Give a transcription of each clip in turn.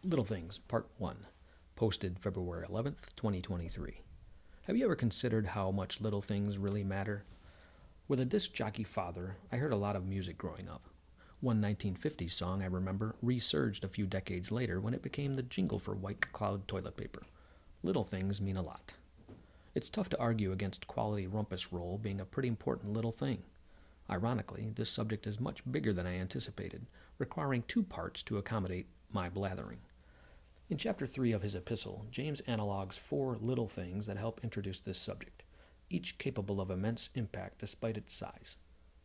Little Things, Part 1, posted February 11th, 2023. Have you ever considered how much little things really matter? With a disc jockey father, I heard a lot of music growing up. One 1950s song, I remember, resurged a few decades later when it became the jingle for White Cloud toilet paper. Little things mean a lot. It's tough to argue against quality rumpus roll being a pretty important little thing. Ironically, this subject is much bigger than I anticipated, requiring two parts to accommodate my blathering. In Chapter 3 of his epistle, James analogues four little things that help introduce this subject, each capable of immense impact despite its size: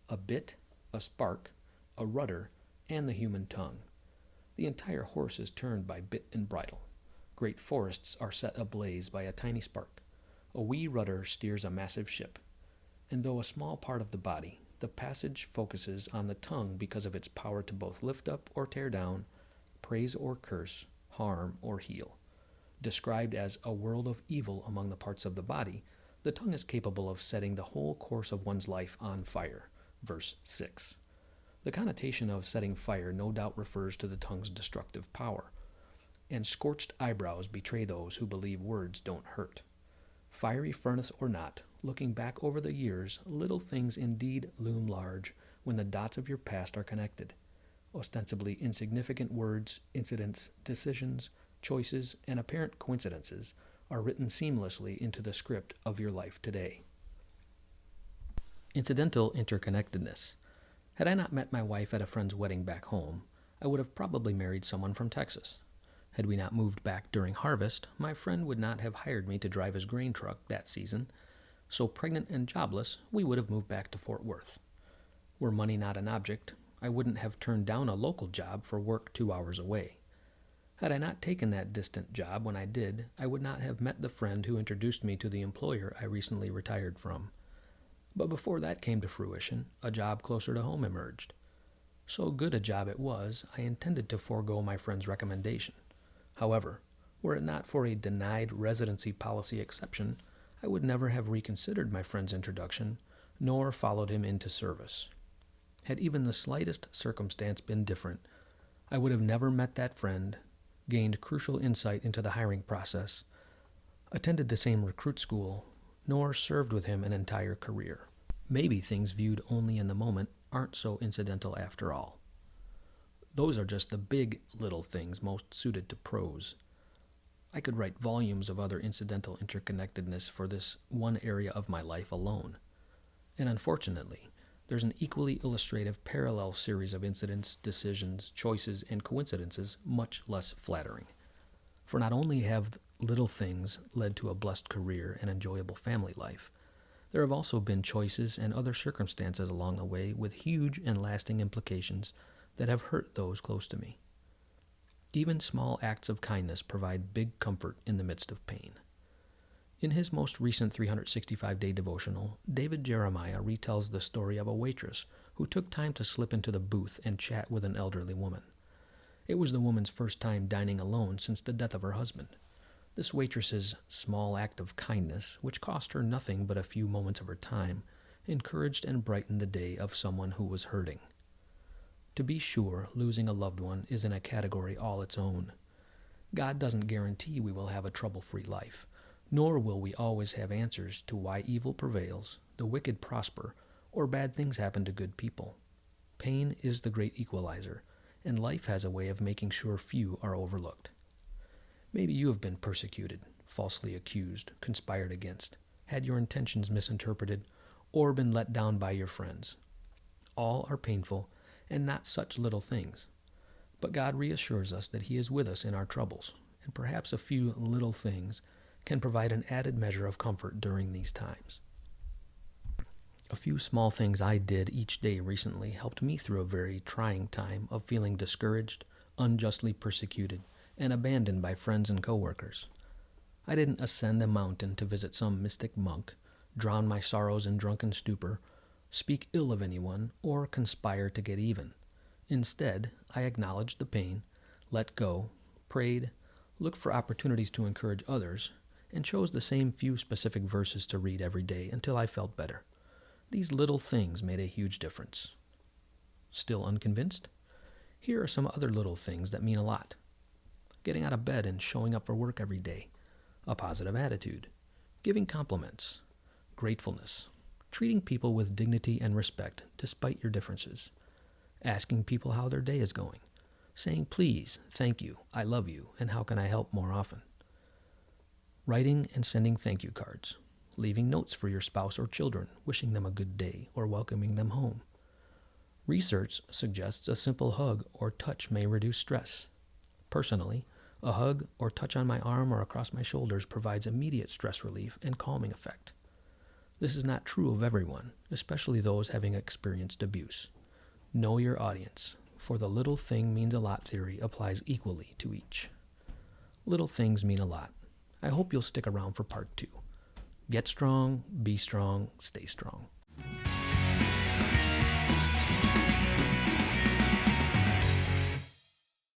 a bit, a spark, a rudder, and the human tongue. The entire horse is turned by bit and bridle. Great forests are set ablaze by a tiny spark. A wee rudder steers a massive ship. And though a small part of the body, the passage focuses on the tongue because of its power to both lift up or tear down, praise or curse, harm or heal. Described as a world of evil among the parts of the body, the tongue is capable of setting the whole course of one's life on fire. Verse 6. The connotation of setting fire no doubt refers to the tongue's destructive power, and scorched eyebrows betray those who believe words don't hurt. Fiery furnace or not, looking back over the years, little things indeed loom large when the dots of your past are connected. Ostensibly insignificant words, incidents, decisions, choices, and apparent coincidences are written seamlessly into the script of your life today. Incidental interconnectedness. Had I not met my wife at a friend's wedding back home, I would have probably married someone from Texas. Had we not moved back during harvest, my friend would not have hired me to drive his grain truck that season. So pregnant and jobless, we would have moved back to Fort Worth. Were money not an object, I wouldn't have turned down a local job for work 2 hours away. Had I not taken that distant job when I did, I would not have met the friend who introduced me to the employer I recently retired from. But before that came to fruition, a job closer to home emerged. So good a job it was, I intended to forego my friend's recommendation. However, were it not for a denied residency policy exception, I would never have reconsidered my friend's introduction, nor followed him into service. Had even the slightest circumstance been different, I would have never met that friend, gained crucial insight into the hiring process, attended the same recruit school, nor served with him an entire career. Maybe things viewed only in the moment aren't so incidental after all. Those are just the big little things most suited to prose. I could write volumes of other incidental interconnectedness for this one area of my life alone. And unfortunately, there's an equally illustrative parallel series of incidents, decisions, choices, and coincidences much less flattering. For not only have little things led to a blessed career and enjoyable family life, there have also been choices and other circumstances along the way with huge and lasting implications that have hurt those close to me. Even small acts of kindness provide big comfort in the midst of pain. In his most recent 365-day devotional, David Jeremiah retells the story of a waitress who took time to slip into the booth and chat with an elderly woman. It was the woman's first time dining alone since the death of her husband. This waitress's small act of kindness, which cost her nothing but a few moments of her time, encouraged and brightened the day of someone who was hurting. To be sure, losing a loved one is in a category all its own. God doesn't guarantee we will have a trouble-free life, nor will we always have answers to why evil prevails, the wicked prosper, or bad things happen to good people. Pain is the great equalizer, and life has a way of making sure few are overlooked. Maybe you have been persecuted, falsely accused, conspired against, had your intentions misinterpreted, or been let down by your friends. All are painful, and not such little things. But God reassures us that He is with us in our troubles, and perhaps a few little things can provide an added measure of comfort during these times. A few small things I did each day recently helped me through a very trying time of feeling discouraged, unjustly persecuted, and abandoned by friends and coworkers. I didn't ascend a mountain to visit some mystic monk, drown my sorrows in drunken stupor, speak ill of anyone, or conspire to get even. Instead, I acknowledged the pain, let go, prayed, looked for opportunities to encourage others, and chose the same few specific verses to read every day until I felt better. These little things made a huge difference. Still unconvinced? Here are some other little things that mean a lot. getting out of bed and showing up for work every day, a positive attitude, giving compliments, gratefulness, treating people with dignity and respect despite your differences, asking people how their day is going, saying please, thank you, I love you, and how can I help more often, writing and sending thank you cards, leaving notes for your spouse or children, wishing them a good day or welcoming them home. Research suggests a simple hug or touch may reduce stress. Personally, a hug or touch on my arm or across my shoulders provides immediate stress relief and calming effect. This is not true of everyone, especially those having experienced abuse. Know your audience, for the little thing means a lot theory applies equally to each. Little things mean a lot. I hope you'll stick around for part 2. Get strong, be strong, stay strong.